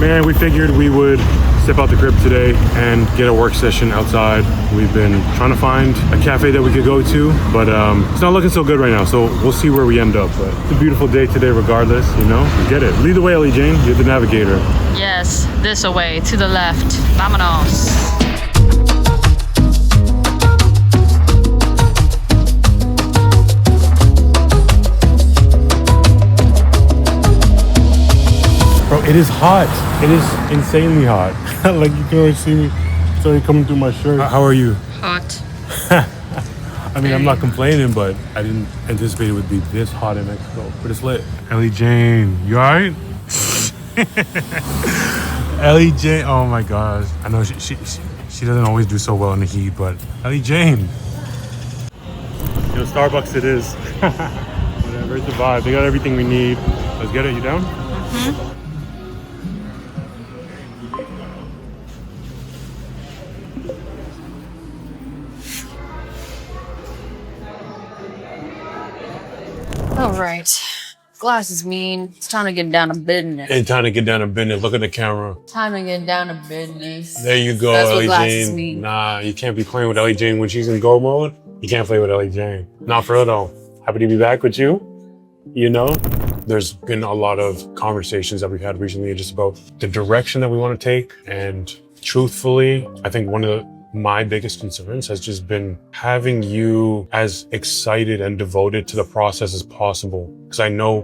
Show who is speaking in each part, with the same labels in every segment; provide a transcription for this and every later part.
Speaker 1: Man, we figured we would step out the crib today and get a work session outside. We've been trying to find a cafe that we could go to, but it's not looking so good right now, so we'll see where we end up. But it's a beautiful day today regardless, you know? Get it. Lead the way, Ellie Jane. You're the navigator.
Speaker 2: Yes, this away, to the left. Vámonos.
Speaker 1: Bro, it is hot. It is insanely hot. Like you can already see me. It's already coming through my shirt. How are you?
Speaker 2: Hot.
Speaker 1: I mean, I'm not complaining, but I didn't anticipate it would be this hot in Mexico. But it's lit. Ellie Jane, you alright? Ellie Jane, oh my gosh. I know she doesn't always do so well in the heat, but Ellie Jane. Yo, Starbucks it is. Whatever, it's a vibe. They got everything we need. Let's get it. You down?
Speaker 2: Mm-hmm. All right. Glass is mean. It's time to get down to business.
Speaker 1: It's time to get down to business. Look at the camera.
Speaker 2: Time to get down to business.
Speaker 1: There you go,
Speaker 2: That's what
Speaker 1: Ellie
Speaker 2: glasses
Speaker 1: Jane.
Speaker 2: mean.
Speaker 1: Nah, you can't be playing with Ellie Jane when she's in go mode. You can't play with Ellie Jane. Not for real though. Happy to be back with you. You know, there's been a lot of conversations that we've had recently just about the direction that we want to take. And truthfully, I think one of my biggest concerns has just been having you as excited and devoted to the process as possible. Because I know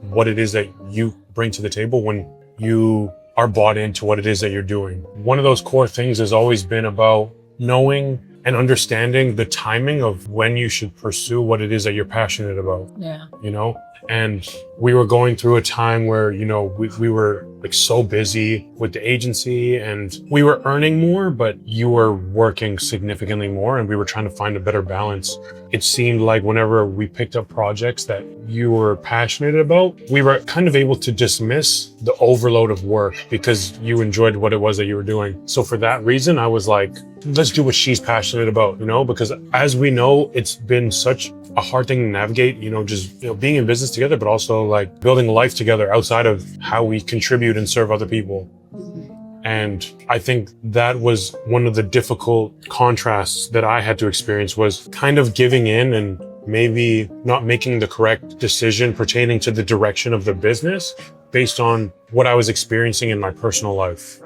Speaker 1: what it is that you bring to the table when you are bought into what it is that you're doing. One of those core things has always been about knowing and understanding the timing of when you should pursue what it is that you're passionate about.
Speaker 2: Yeah.
Speaker 1: You know? And we were going through a time where, you know, we were like so busy with the agency and we were earning more, but you were working significantly more and we were trying to find a better balance. It seemed like whenever we picked up projects that you were passionate about, we were kind of able to dismiss the overload of work because you enjoyed what it was that you were doing. So for that reason, I was like, let's do what she's passionate about, you know, because as we know, it's been such a hard thing to navigate, you know, just, you know, being in business together, but also like building life together outside of how we contribute and serve other people. And I think that was one of the difficult contrasts that I had to experience, was kind of giving in and maybe not making the correct decision pertaining to the direction of the business based on what I was experiencing in my personal life.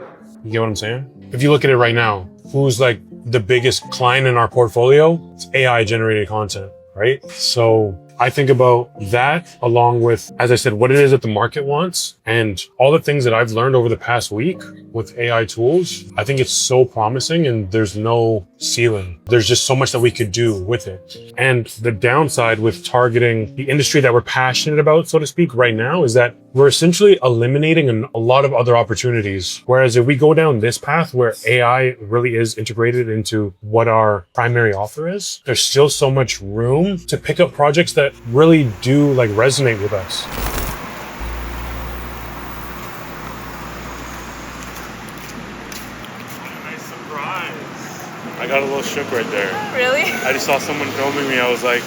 Speaker 1: You get what I'm saying? If you look at it right now, who's like the biggest client in our portfolio? It's AI generated content, right? So I think about that along with, as I said, what it is that the market wants and all the things that I've learned over the past week with AI tools. I think it's so promising and there's no ceiling. There's just so much that we could do with it. And the downside with targeting the industry that we're passionate about, so to speak, right now is that we're essentially eliminating a lot of other opportunities. Whereas if we go down this path where AI really is integrated into what our primary offer is, there's still so much room to pick up projects that really do like resonate with us. What a nice surprise. I got a little shook right there.
Speaker 2: Really?
Speaker 1: I just saw someone filming me. I was like,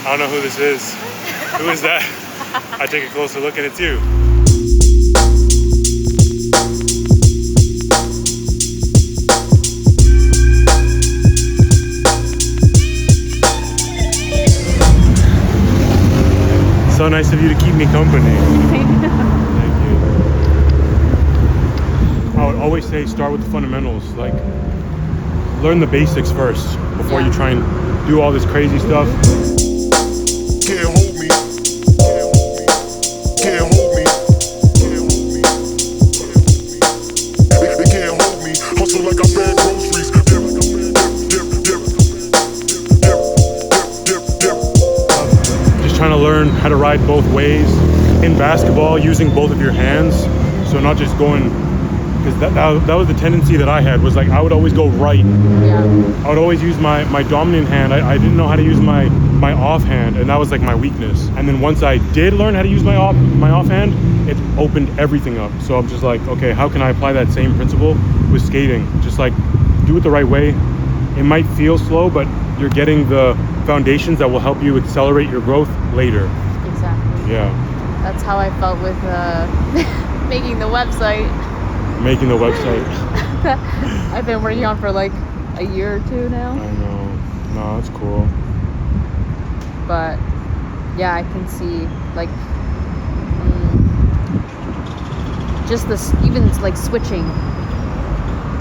Speaker 1: I don't know who this is. Who is that? I take a closer look and it's you. So nice of you to keep me company. Thank you. I would always say start with the fundamentals. Like, learn the basics first before you try and do all this crazy stuff.
Speaker 3: Can't hold me. Can't hold me. Can't hold me. They can't hold me. Hustle like I bag groceries.
Speaker 1: Just trying to learn how to ride both ways in basketball, using both of your hands. So not just going, because that was the tendency that I had, was like I would always go right.
Speaker 2: Yeah.
Speaker 1: I would always use my dominant hand. I didn't know how to use my offhand, and that was like my weakness. And then once I did learn how to use my offhand, it opened everything up. So I'm just like, okay, how can I apply that same principle with skating? Just like do it the right way. It might feel slow, but you're getting the foundations that will help you accelerate your growth later.
Speaker 2: Exactly.
Speaker 1: Yeah.
Speaker 2: That's how I felt with making the website.
Speaker 1: making the website.
Speaker 2: I've been working on for like a year or two now.
Speaker 1: I know. No, that's cool.
Speaker 2: But yeah, I can see like just this, even like switching.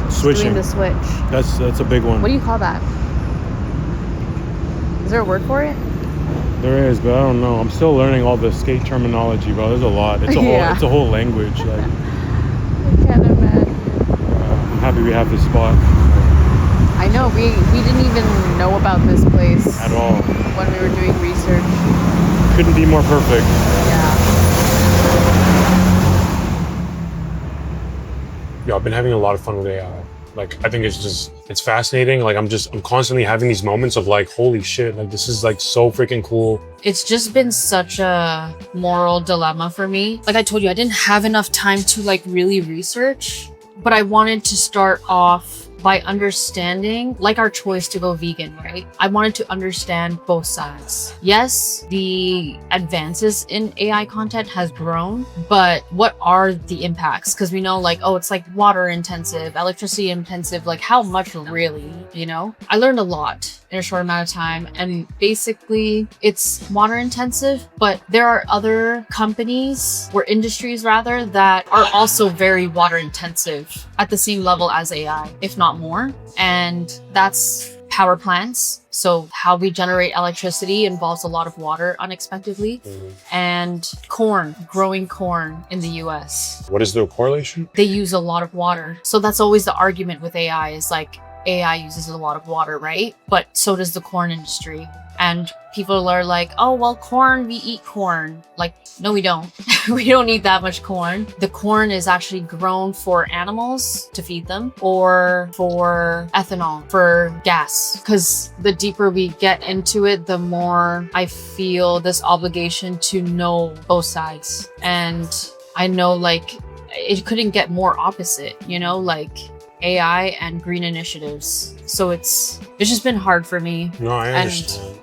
Speaker 1: Switching.
Speaker 2: Doing the switch.
Speaker 1: That's a big one.
Speaker 2: What do you call that? Is there a word for it?
Speaker 1: There is, but I don't know. I'm still learning all the skate terminology, bro. There's a lot. It's a
Speaker 2: Yeah.
Speaker 1: it's a whole language. Like,
Speaker 2: I can't imagine.
Speaker 1: I'm happy we have this spot
Speaker 2: I know, we didn't even know about this place
Speaker 1: at all.
Speaker 2: when we were doing research.
Speaker 1: Couldn't be more perfect.
Speaker 2: Yeah.
Speaker 1: Yeah, I've been having a lot of fun with AI. Like, I think it's fascinating. Like, I'm constantly having these moments of like, holy shit, like this is like so freaking cool.
Speaker 2: It's just been such a moral dilemma for me. Like I told you, I didn't have enough time to like really research, but I wanted to start off by understanding, like our choice to go vegan, right? I wanted to understand both sides. Yes, the advances in AI content has grown, but what are the impacts? Because we know like, oh, it's like water intensive, electricity intensive, like how much really, you know? I learned a lot in a short amount of time, and basically it's water intensive, but there are other companies or industries rather that are also very water intensive at the same level as AI, if not more. And that's power plants. So how we generate electricity involves a lot of water unexpectedly. And corn, growing corn in the US.
Speaker 1: What is the correlation?
Speaker 2: They use a lot of water. So that's always the argument with AI is like, AI uses a lot of water, right? But so does the corn industry. And people are like, oh, well, corn, we eat corn. Like, no, we don't. We don't eat that much corn. The corn is actually grown for animals to feed them or for ethanol, for gas. Because the deeper we get into it, the more I feel this obligation to know both sides. And I know like it couldn't get more opposite, you know, like AI and green initiatives. So it's just been hard for me.
Speaker 1: No, I understand.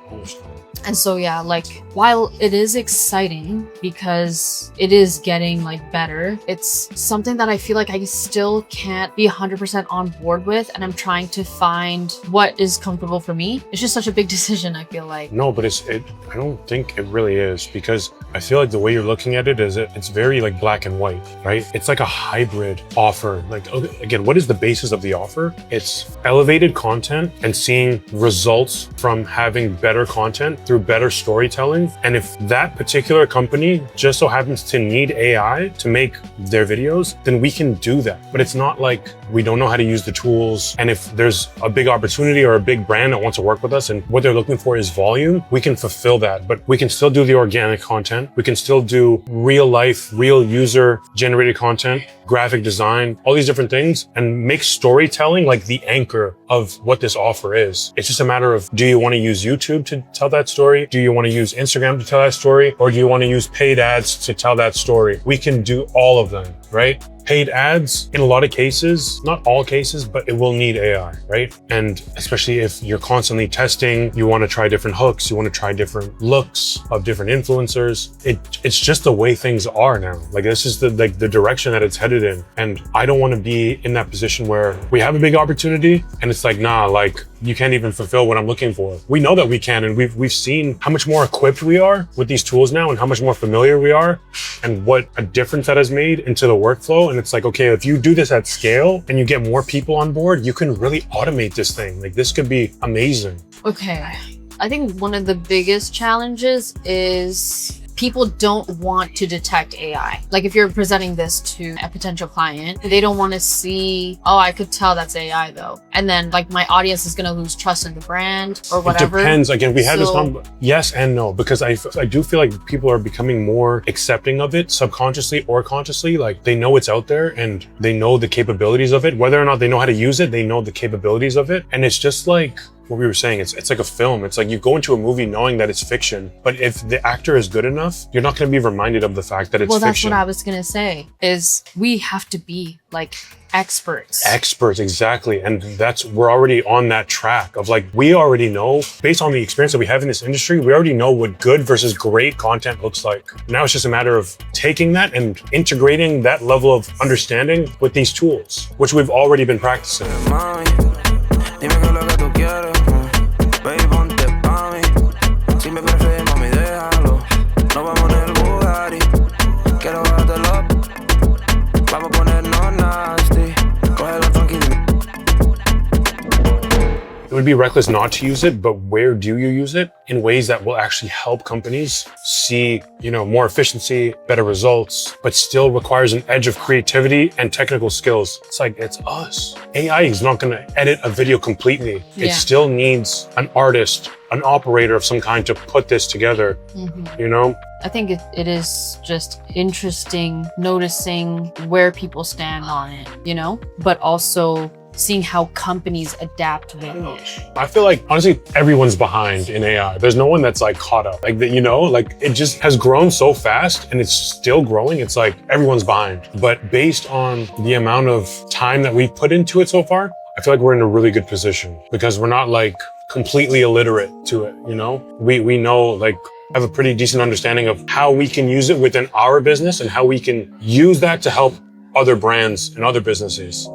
Speaker 2: And so yeah, like while it is exciting because it is getting like better, it's something that I feel like I still can't be 100% on board with, and I'm trying to find what is comfortable for me. It's just such a big decision, I feel like.
Speaker 1: No, but I don't think it really is, because I feel like the way you're looking at it is it's very like black and white, right? It's like a hybrid offer. Like, again, what is the basis of the offer? It's elevated content and seeing results from having better content through better storytelling. And if that particular company just so happens to need AI to make their videos, then we can do that. But it's not like we don't know how to use the tools. And if there's a big opportunity or a big brand that wants to work with us and what they're looking for is volume, we can fulfill that. But we can still do the organic content. We can still do real life, real user generated content, graphic design, all these different things, and make storytelling like the anchor of what this offer is. It's just a matter of, do you want to use YouTube to tell that story? Do you want to use Instagram to tell that story? Or do you want to use paid ads to tell that story? We can do all of them, right? Paid ads, in a lot of cases, not all cases, but it will need AI, right? And especially if you're constantly testing, you want to try different hooks, you want to try different looks of different influencers. It's just the way things are now. Like, this is the direction that it's headed in. And I don't want to be in that position where we have a big opportunity and it's like, nah, like you can't even fulfill what I'm looking for. We know that we can, and we've seen how much more equipped we are with these tools now and how much more familiar we are and what a difference that has made into the workflow. And it's like, okay, if you do this at scale and you get more people on board, you can really automate this thing. Like, this could be amazing.
Speaker 2: Okay. I think one of the biggest challenges is people don't want to detect AI. Like if you're presenting this to a potential client, they don't want to see, oh, I could tell that's AI though. And then like my audience is going to lose trust in the brand or whatever.
Speaker 1: It depends. Again, we had this one, yes and no, because I do feel like people are becoming more accepting of it subconsciously or consciously. Like they know it's out there and they know the capabilities of it. Whether or not they know how to use it, they know the capabilities of it. And it's just like, what we were saying, it's like a film. It's like you go into a movie knowing that it's fiction, but if the actor is good enough, you're not going to be reminded of the fact that it's
Speaker 2: Well, that's
Speaker 1: fiction.
Speaker 2: what I was gonna say, is we have to be like experts.
Speaker 1: Experts, exactly. And we're already on that track of like, we already know, based on the experience that we have in this industry, we already know what good versus great content looks like. Now it's just a matter of taking that and integrating that level of understanding with these tools, which we've already been practicing.
Speaker 4: Mami, dime qué es lo que tú quieres, baby, ponte pa' mí. Si me prefieres, mami, déjalo. Nos vamos en el Bugatti. Quiero bajártelo. Vamos a ponernos nasty. Cógelo tranquilo.
Speaker 1: It would be reckless not to use it, but where do you use it? In ways that will actually help companies see, more efficiency, better results, but still requires an edge of creativity and technical skills. It's like, it's us. AI is not going to edit a video completely.
Speaker 2: Yeah.
Speaker 1: It still needs an artist, an operator of some kind to put this together,
Speaker 2: I think it is just interesting noticing where people stand on it, but also seeing how companies adapt with it.
Speaker 1: I feel like, honestly, everyone's behind in AI. There's no one that's like caught up. Like, it just has grown so fast and it's still growing. It's like everyone's behind. But based on the amount of time that we've put into it so far, I feel like we're in a really good position because we're not like completely illiterate to it, We know, like, have a pretty decent understanding of how we can use it within our business and how we can use that to help other brands and other businesses,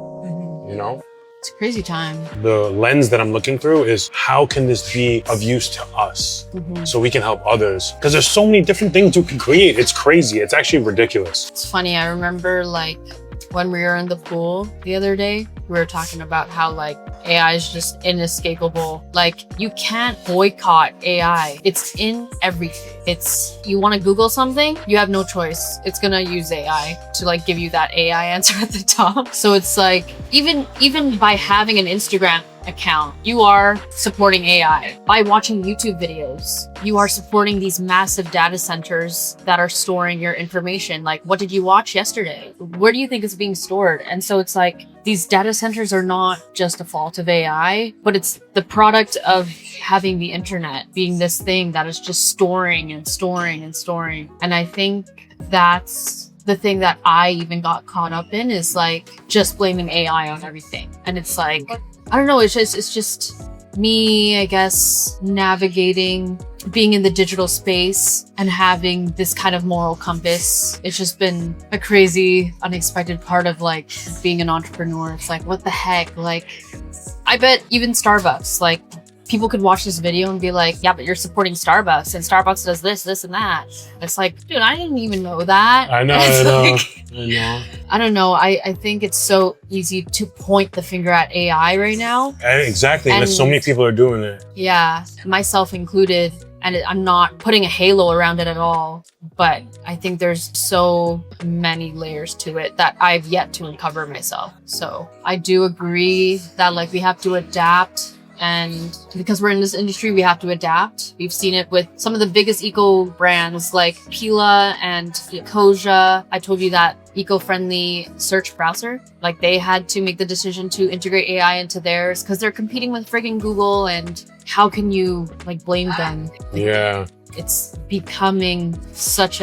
Speaker 2: It's a crazy time.
Speaker 1: The lens that I'm looking through is how can this be of use to us so we can help others? Because there's so many different things you can create. It's crazy. It's actually ridiculous.
Speaker 2: It's funny. I remember like when we were in the pool the other day, we were talking about how like AI is just inescapable. Like you can't boycott AI. It's in everything. You want to Google something, you have no choice. It's gonna use AI to like give you that AI answer at the top. So it's like even by having an Instagram account, you are supporting AI. By watching YouTube videos, you are supporting these massive data centers that are storing your information. Like, what did you watch yesterday? Where do you think it's being stored? And so it's like, these data centers are not just a fault of AI, but it's the product of having the internet being this thing that is just storing and storing and storing. And I think that's the thing that I even got caught up in, is like just blaming AI on everything. And it's like, I don't know, it's just me, I guess, navigating, being in the digital space and having this kind of moral compass. It's just been a crazy, unexpected part of like being an entrepreneur. It's like, what the heck? Like, I bet even Starbucks, like, people could watch this video and be like, yeah, but you're supporting Starbucks and Starbucks does this, this, and that. It's like, dude, I didn't even know that.
Speaker 1: I know.
Speaker 2: I don't know. I think it's so easy to point the finger at AI right now.
Speaker 1: Exactly. And so many people are doing it.
Speaker 2: Yeah, myself included. And I'm not putting a halo around it at all. But I think there's so many layers to it that I've yet to uncover myself. So I do agree that like we have to adapt. And because we're in this industry, we have to adapt. We've seen it with some of the biggest eco brands like Pila and Koja. I told you that eco-friendly search browser, like they had to make the decision to integrate AI into theirs because they're competing with friggin' Google. And how can you like blame them?
Speaker 1: Yeah.
Speaker 2: It's becoming such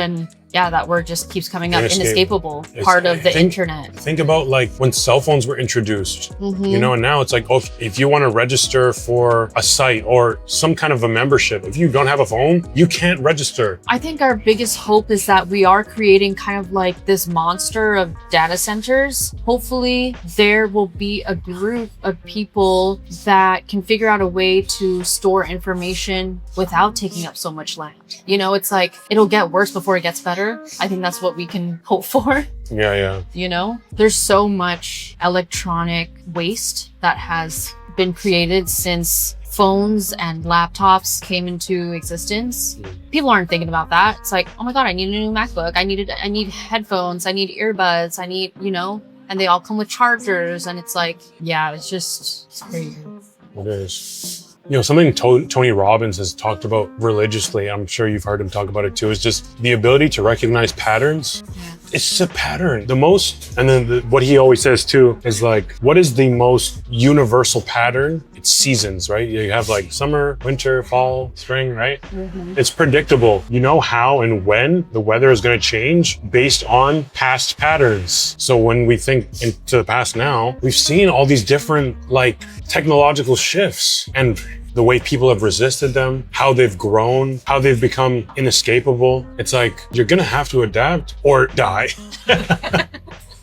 Speaker 2: that word just keeps coming up, inescapable part of the internet.
Speaker 1: Think about like when cell phones were introduced, and now it's like, oh, if you want to register for a site or some kind of a membership, if you don't have a phone, you can't register.
Speaker 2: I think our biggest hope is that we are creating kind of like this monster of data centers. Hopefully there will be a group of people that can figure out a way to store information without taking up so much land. It's like, it'll get worse before it gets better. I think that's what we can hope for.
Speaker 1: Yeah.
Speaker 2: There's so much electronic waste that has been created since phones and laptops came into existence. People aren't thinking about that. It's like, oh my God, I need a new MacBook. I need headphones. I need earbuds. I need, and they all come with chargers. And it's like, yeah, it's crazy.
Speaker 1: It is. Something Tony Robbins has talked about religiously, I'm sure you've heard him talk about it too, is just the ability to recognize patterns it's just a pattern. The most, and then what he always says too is like, what is the most universal pattern? It's seasons, right? You have like summer, winter, fall, spring, right? It's predictable. You know how and when the weather is going to change based on past patterns. So when we think into the past now, we've seen all these different like technological shifts and the way people have resisted them, how they've grown, how they've become inescapable. It's like, you're gonna have to adapt or die.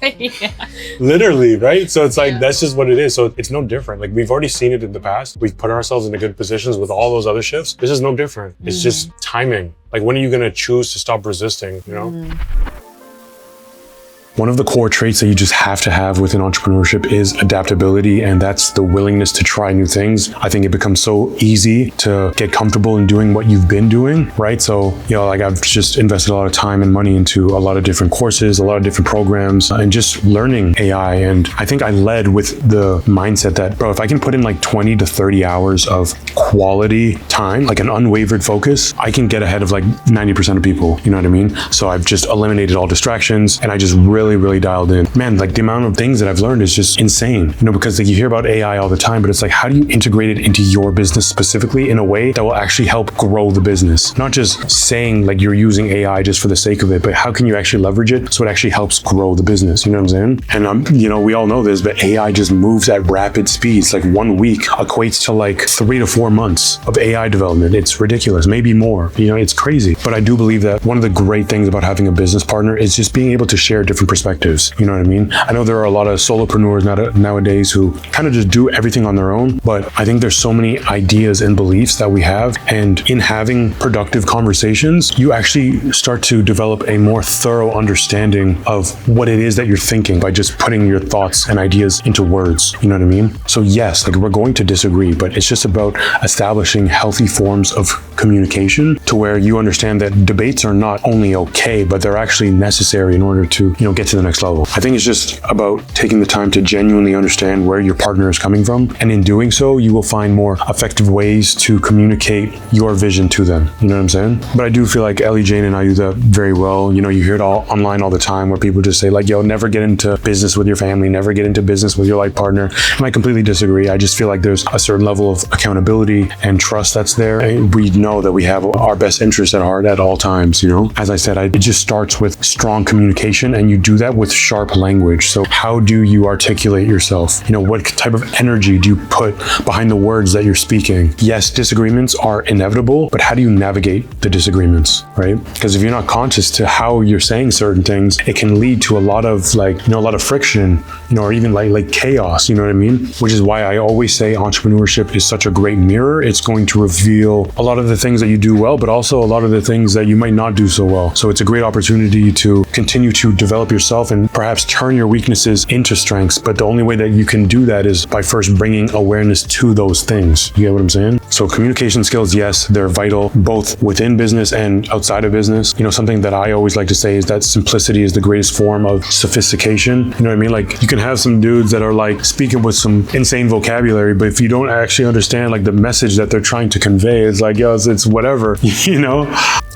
Speaker 2: Yeah.
Speaker 1: Literally, right? So it's like, that's just what it is. So it's no different. Like we've already seen it in the past. We've put ourselves into good positions with all those other shifts. This is no different. It's just timing. Like when are you gonna choose to stop resisting, you know? One of the core traits that you just have to have within entrepreneurship is adaptability, and that's the willingness to try new things. I think it becomes so easy to get comfortable in doing what you've been doing, right? So, you know, like I've just invested a lot of time and money into a lot of different courses, a lot of different programs, and just learning AI. And I think I led with the mindset that, bro, if I can put in like 20 to 30 hours of quality time, like an unwavered focus, I can get ahead of like 90% of people, you know what I mean? So I've just eliminated all distractions, and I just really dialed in. Man, like the amount of things that I've learned is just insane, you know, because like you hear about AI all the time, but it's like, how do you integrate it into your business specifically in a way that will actually help grow the business? Not just saying like you're using AI just for the sake of it, but how can you actually leverage it so it actually helps grow the business? You know what I'm saying? And you know, we all know this, but AI just moves at rapid speeds. Like 1 week equates to like 3 to 4 months of AI development. It's ridiculous, maybe more, you know, it's crazy. But I do believe that one of the great things about having a business partner is just being able to share different perspectives. You know what I mean? I know there are a lot of solopreneurs nowadays who kind of just do everything on their own, but I think there's so many ideas and beliefs that we have. And in having productive conversations, you actually start to develop a more thorough understanding of what it is that you're thinking by just putting your thoughts and ideas into words. You know what I mean? So yes, like we're going to disagree, but it's just about establishing healthy forms of communication to where you understand that debates are not only okay, but they're actually necessary in order to, you know, get to the next level. I think it's just about taking the time to genuinely understand where your partner is coming from. And in doing so, you will find more effective ways to communicate your vision to them. You know what I'm saying? But I do feel like Ellie Jane and I do that very well. You know, you hear it all online all the time where people just say like, yo, never get into business with your family, never get into business with your life partner. And I completely disagree. I just feel like there's a certain level of accountability and trust that's there. And we know that we have our best interests at heart at all times, you know? As I said, it just starts with strong communication, and you do that with sharp language. So how do you articulate yourself? You know, what type of energy do you put behind the words that you're speaking? Yes, disagreements are inevitable, but how do you navigate the disagreements, right? Because if you're not conscious to how you're saying certain things, it can lead to a lot of like, you know, a lot of friction, you know, or even like chaos, you know what I mean? Which is why I always say entrepreneurship is such a great mirror. It's going to reveal a lot of the things that you do well, but also a lot of the things that you might not do so well. So it's a great opportunity to continue to develop yourself and perhaps turn your weaknesses into strengths. But the only way that you can do that is by first bringing awareness to those things. You get what I'm saying? So communication skills, yes, they're vital both within business and outside of business. You know, something that I always like to say is that simplicity is the greatest form of sophistication. You know what I mean? Like you can have some dudes that are like speaking with some insane vocabulary, but if you don't actually understand like the message that they're trying to convey, it's like, yo, it's whatever, you know?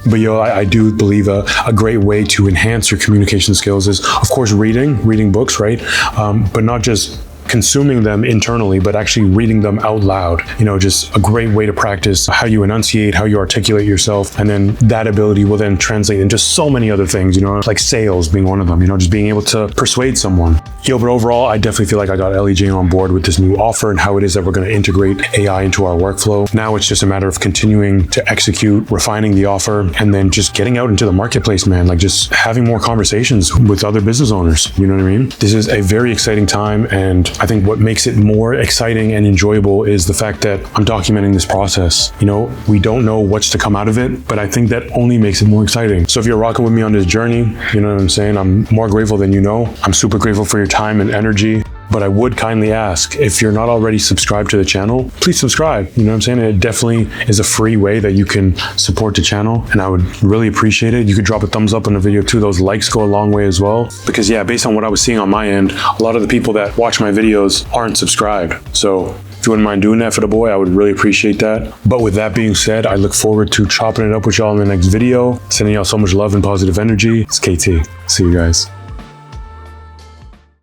Speaker 1: But yo, I do believe a great way to enhance your communication skills is, of course, reading books, right? But not just consuming them internally, but actually reading them out loud. You know, just a great way to practice how you enunciate, how you articulate yourself. And then that ability will then translate into so many other things, you know, like sales being one of them, you know, just being able to persuade someone. Yo, but overall, I definitely feel like I got Ellie Jane on board with this new offer and how it is that we're going to integrate AI into our workflow. Now it's just a matter of continuing to execute, refining the offer, and then just getting out into the marketplace, man. Like just having more conversations with other business owners. You know what I mean? This is a very exciting time, and I think what makes it more exciting and enjoyable is the fact that I'm documenting this process. You know, we don't know what's to come out of it, but I think that only makes it more exciting. So if you're rocking with me on this journey, you know what I'm saying? I'm more grateful than you know. I'm super grateful for your time and energy. But I would kindly ask, if you're not already subscribed to the channel, please subscribe. You know what I'm saying? It definitely is a free way that you can support the channel, and I would really appreciate it. You could drop a thumbs up on the video too. Those likes go a long way as well. Because yeah, based on what I was seeing on my end, a lot of the people that watch my videos aren't subscribed. So if If you wouldn't mind doing that for the boy, I would really appreciate that. But with that being said, I look forward to chopping it up with y'all in the next video. Sending y'all so much love and positive energy. It's KT. See you guys.